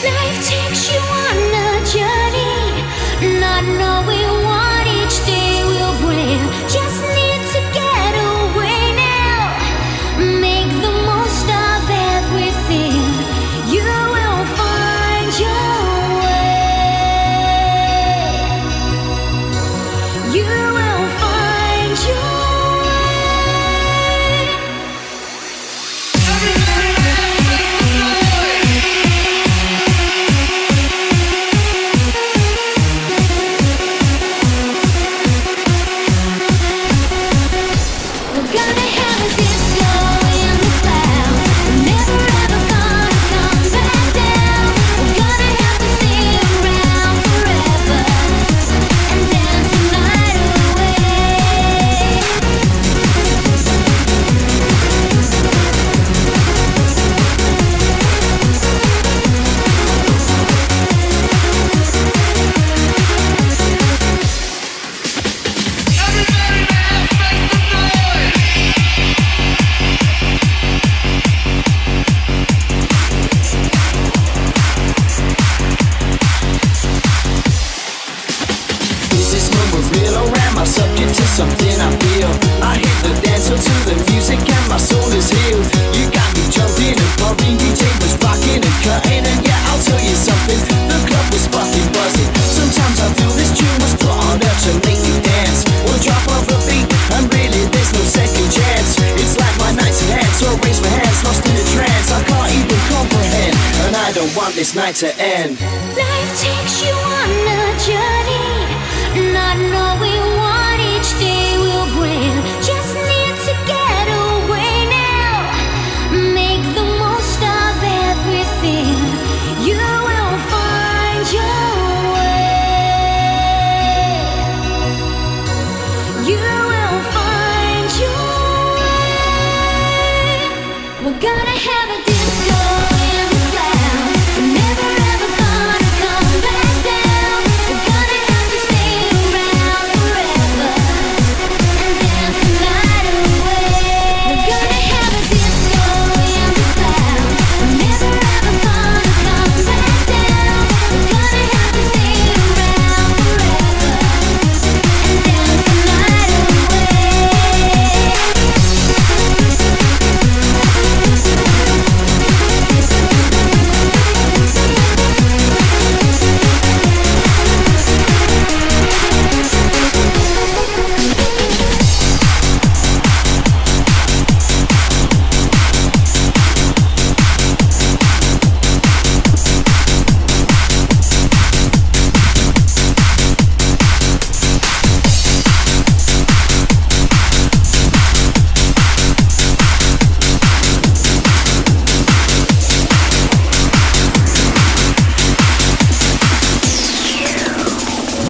Life takes you on a journey, not knowing what each day will bring. Just need to get away now. Make the most of everything. You will find your way. You will find your subject to something I feel. I hit the dance floor to the music and my soul is healed. You got me jumping and pumping, DJ was rocking and cutting. And yeah, I'll tell you something, the club was fucking buzzing. Sometimes I feel this tune was put on earth to make you dance. One drop of a beat and really there's no second chance. It's like my night's ahead, so I raise my hands, lost in a trance. I can't even comprehend, and I don't want this night to end. Life takes you on a journey, not knowing what each day will bring.